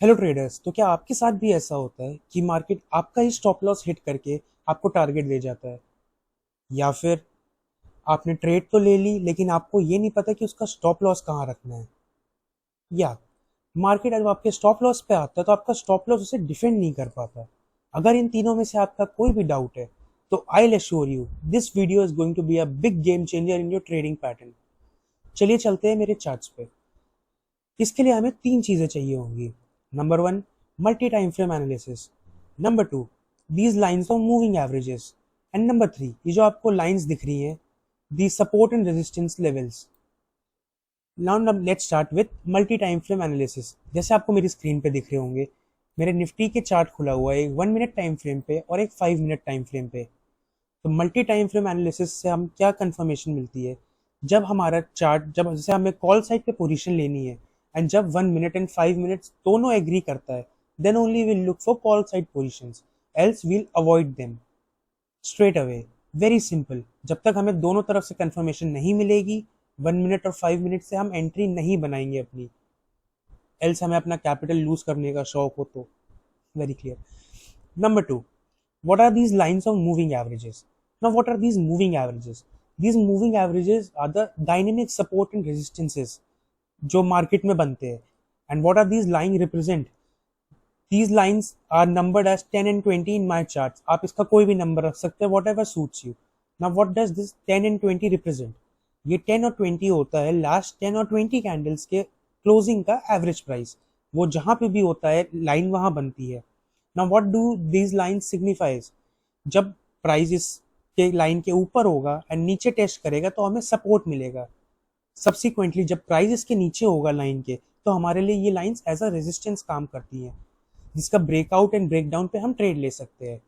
Hello traders. तो क्या आपके साथ भी ऐसा होता है कि मार्केट आपका ही स्टॉप लॉस हिट करके आपको टारगेट दे जाता है, या फिर आपने ट्रेड तो ले ली लेकिन आपको ये नहीं पता कि उसका स्टॉप लॉस कहाँ रखना है, या मार्केट जब आपके स्टॉप लॉस पे आता है तो आपका स्टॉप लॉस उसे डिफेंड नहीं कर पाता। अगर इन तीनों में से आपका कोई भी डाउट है तो I will assure you this video is going to be a big game changer in your trading pattern. चलिए चलते हैं मेरे चार्ट्स पे। इसके लिए हमें तीन चीजें चाहिए होंगी। Number one, multi time frame analysis. Number two, these lines of moving averages. And number three, ये जो आपको लाइन्स दिख रही हैं, the support and resistance levels. Now let's start with multi time frame analysis. जैसे आपको मेरी स्क्रीन पे दिख रहे होंगे, मेरे निफ्टी के चार्ट खुला हुआ है एक 1 मिनट टाइम फ्रेम पे और एक 5 मिनट टाइम फ्रेम पे। तो मल्टी टाइम फ्रेम एनालिसिस से हम क्या कंफर्मेशन मिलती है, जब हमारा चार्ट, जब जैसे हमें कॉल साइड पे पोजीशन लेनी है एंड जब 1 मिनट एंड 5 मिनट्स दोनों एग्री करता है, then only will look for call side positions, else will avoid them straight away. Very simple. जब तक हमें दोनों तरफ से कंफर्मेशन नहीं मिलेगी, 1 मिनट और 5 मिनट से हम एंट्री नहीं बनाएंगे अपनी, एल्स हमें अपना कैपिटल लूज करने का शौक हो तो। Very clear. Number two, what are these lines of moving averages? Now, what are these moving averages? These moving averages are the dynamic support and resistances जो मार्केट में बनते हैं. And what are these lines represent? These lines are numbered as 10 and 20 in my charts. आप इसका कोई भी number रख सकते हैं, whatever suits you. Now, what does this 10 and 20 represent? ये 10 और 20 होता है लास्ट 10 और 20 कैंडल्स के क्लोजिंग का एवरेज प्राइस। वो जहां पे भी होता है लाइन वहां बनती है। Now what do these line signifies? जब प्राइस इस के लाइन के ऊपर होगा एंड नीचे टेस्ट करेगा तो हमें सपोर्ट मिलेगा। सब्सिक्वेंटली जब प्राइस इसके नीचे होगा लाइन के, तो हमारे लिए ये लाइंस एज अ रेजिस्टेंस काम करती हैं, जिसका ब्रेकआउट एंड ब्रेकडाउन पे हम ट्रेड ले सकते हैं।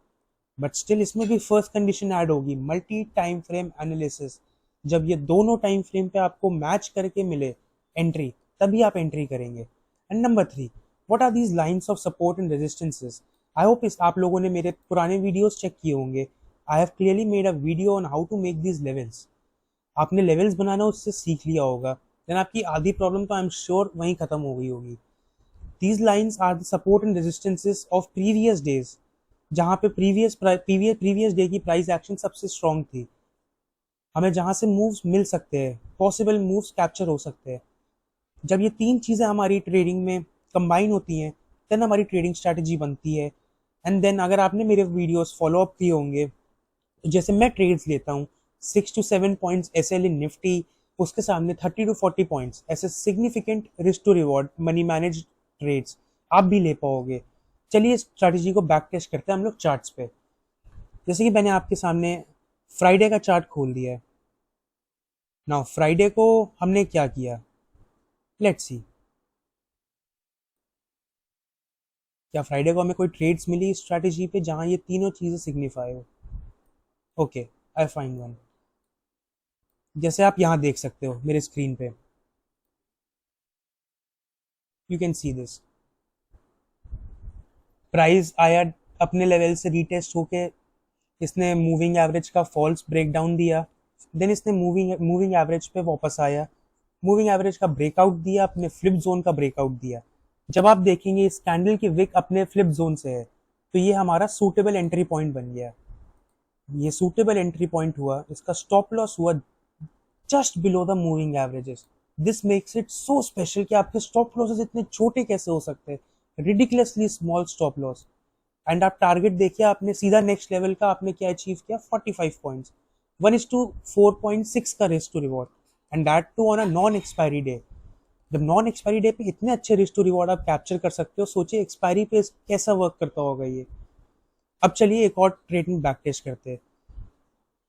बट स्टिल इसमें भी फर्स्ट कंडीशन ऐड होगी, मल्टी टाइम फ्रेम एनालिसिस। जब ये दोनों टाइम फ्रेम पे आपको मैच करके मिले एंट्री, तभी आप एंट्री करेंगे। And number three, what are these lines of support and resistances? I hope इस आप लोगों ने मेरे पुराने वीडियोस चेक किए होंगे। I have clearly made a video on how to make these levels. आपने लेवल्स बनाना उससे सीख लिया होगा, देन आपकी आधी प्रॉब्लम तो आई एम श्योर वहीं खत्म हो गई होगी। These lines are the support and resistances of previous days, जहाँ पे प्रीवियस डे की प्राइस एक्शन सबसे स्ट्रॉन्ग थी। हमें जहाँ से मूव्स मिल सकते हैं, पॉसिबल मूव्स कैप्चर हो सकते हैं। जब ये तीन चीज़ें हमारी ट्रेडिंग में कंबाइन होती हैं, देन हमारी ट्रेडिंग स्ट्रैटेजी बनती है। एंड देन अगर आपने मेरे वीडियोस फॉलो अप किए होंगे, तो जैसे मैं ट्रेड्स लेता हूँ 6 to 7 points S L in Nifty, उसके सामने 30 to 40 पॉइंट्स ऐसे significant risk to reward money manage trades आप भी ले पाओगे। चलिए स्ट्रैटेजी को बैक टेस्ट करते हैं हम लोग चार्ट्स पे। जैसे कि मैंने आपके सामने फ्राइडे का चार्ट खोल दिया है। नाउ फ्राइडे को हमने क्या किया, लेट्स सी। क्या फ्राइडे को हमें कोई ट्रेड्स मिली स्ट्रैटेजी पे जहां ये तीनों चीजें सिग्निफाई हो? Okay, I find one. जैसे आप यहाँ देख सकते हो मेरे स्क्रीन पे, you can see this. Price आया अपने लेवल से रीटेस्ट होके, इसने मूविंग एवरेज का फॉल्स ब्रेकडाउन दिया, देन इसने मूविंग एवरेज पे वापस आया, मूविंग एवरेज का ब्रेकआउट दिया, अपने फ्लिप जोन का ब्रेकआउट दिया। जब आप देखेंगे इस कैंडल की विक अपने फ्लिप जोन से है, तो ये हमारा सूटेबल एंट्री पॉइंट बन गया। ये सूटेबल एंट्री पॉइंट हुआ, इसका स्टॉप लॉस हुआ just below the moving averages. This makes it so special कि आपके स्टॉप लॉसेस इतने छोटे कैसे हो सकते हैं, ridiculously small stop loss. And आप टारगेट देखिए, आपने सीधा नेक्स्ट लेवल का आपने क्या अचीव किया, 45 पॉइंट्स, 1:4.6 का risk to reward, and that too on a non expiry day. जब नॉन एक्सपायरी डे पे इतने अच्छे रिस्क टू रिवॉर्ड आप कैप्चर कर सकते हो, सोचिए एक्सपायरी पे कैसा वर्क करता होगा ये। अब चलिए एक और ट्रेडिंग बैक टेस्ट करते हैं।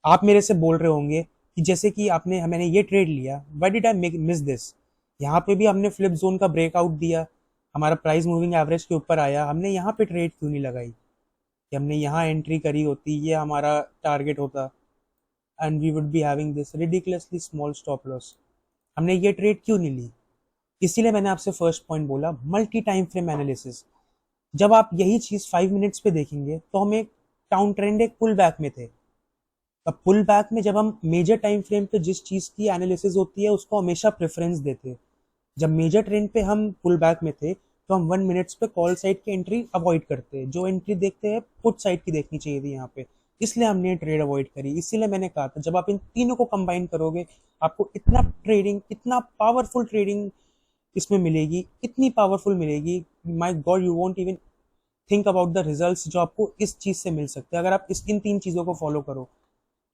आप मेरे से बोल रहे होंगे कि जैसे कि आपने मैंने ये ट्रेड लिया, why did I miss this? यहाँ पे भी हमने फ्लिप जोन का ब्रेकआउट दिया, हमारा प्राइस मूविंग एवरेज के ऊपर आया, हमने यहाँ पे ट्रेड क्यों नहीं लगाई? कि हमने यहाँ एंट्री करी होती, ये हमारा टारगेट होता, and we would be having this ridiculously small stop loss. हमने ये ट्रेड क्यों नहीं ली? इसीलिए मैंने आपसे फर्स्ट पॉइंट बोला, मल्टी टाइम फ्रेम एनालिसिस। जब आप यही चीज 5 मिनट्स पे देखेंगे तो हम एक टाउन ट्रेंड, एक पुल बैक में थे। अब पुल बैक में जब हम मेजर टाइम फ्रेम पे जिस चीज की एनालिसिस होती है उसको हमेशा प्रेफरेंस देते हैं। जब मेजर ट्रेंड पे हम पुल बैक में थे, तो हम 1 मिनट्स पे कॉल साइड की एंट्री अवॉइड करते हैं, जो एंट्री देखते हैं पुट साइड की देखनी चाहिए थी यहाँ पे, इसलिए हमने ये ट्रेड अवॉइड करी। इसीलिए मैंने कहा था जब आप इन तीनों को कंबाइन करोगे आपको इतना ट्रेडिंग, इतना पावरफुल ट्रेडिंग इसमें मिलेगी, इतनी पावरफुल मिलेगी, my God you won't even think about the results जो आपको इस चीज से मिल सकते हैं अगर आप इन तीन चीजों को फॉलो करो।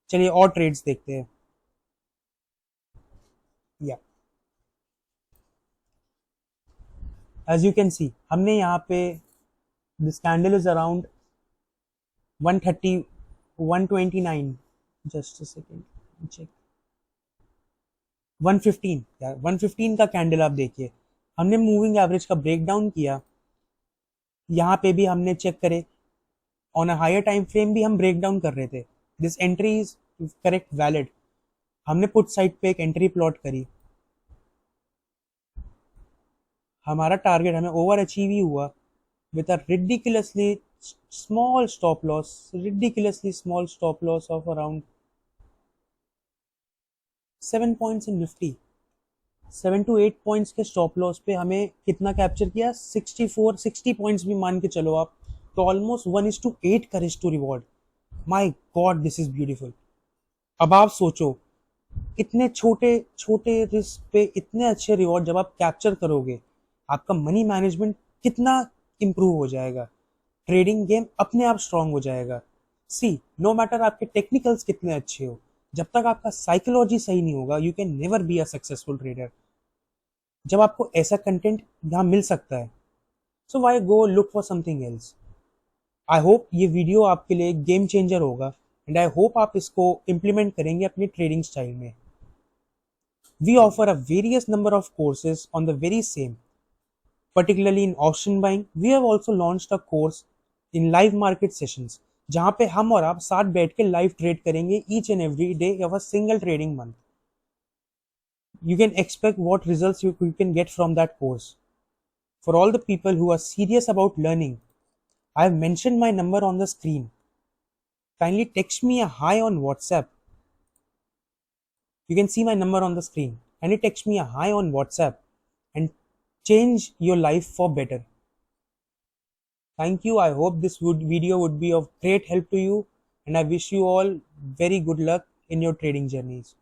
चलिए और ट्रेड्स देखते हैं। या एज यू कैन सी हमने यहाँ पे this candle is around 130 129, just a second check, 115, या 115 का कैंडल आप देखिए, हमने मूविंग एवरेज का ब्रेक डाउन किया, यहाँ पे भी हमने चेक करे on a higher time frame भी हम ब्रेक डाउन कर रहे थे, this entry is correct valid, हमने पुट साइड पे एक एंट्री प्लॉट करी, हमारा टारगेट हमें ओवर अचीव ही हुआ with a ridiculously small stop loss of around 7 points in Nifty, 7 to 8 points के स्टॉप लॉस पे हमें कितना कैप्चर किया, 60 पॉइंट्स भी मान के चलो आप, तो ऑलमोस्ट 1:8 का risk to reward. My god this is beautiful. अब आप सोचो इतने छोटे छोटे रिस्क पे इतने अच्छे रिवॉर्ड जब आप कैप्चर करोगे, आपका मनी मैनेजमेंट कितना इंप्रूव हो जाएगा, ट्रेडिंग गेम अपने आप स्ट्रांग हो जाएगा। सी नो मैटर आपके टेक्निकल्स कितने अच्छे हो, जब तक आपका साइकोलॉजी सही नहीं होगा you can never be a successful trader. जब आपको ऐसा कंटेंट यहाँ मिल सकता है so why go look for something else. I hope ये वीडियो आपके लिए गेम चेंजर होगा एंड आई होप आप इसको इम्प्लीमेंट करेंगे अपनी ट्रेडिंग स्टाइल में। We offer a various number of courses on the very same, particularly in option buying. We have also launched a course in live market sessions जहाँ पे हम और आप साथ बैठ के लाइव ट्रेड करेंगे each and every day of a single trading month. You can expect what results you can get from that course. For all the people who are serious about learning, I have mentioned my number on the screen. Kindly text me a hi on WhatsApp. You can see my number on the screen. Kindly text me a hi on WhatsApp and change your life for better. Thank you. I hope this video would be of great help to you and I wish you all very good luck in your trading journeys.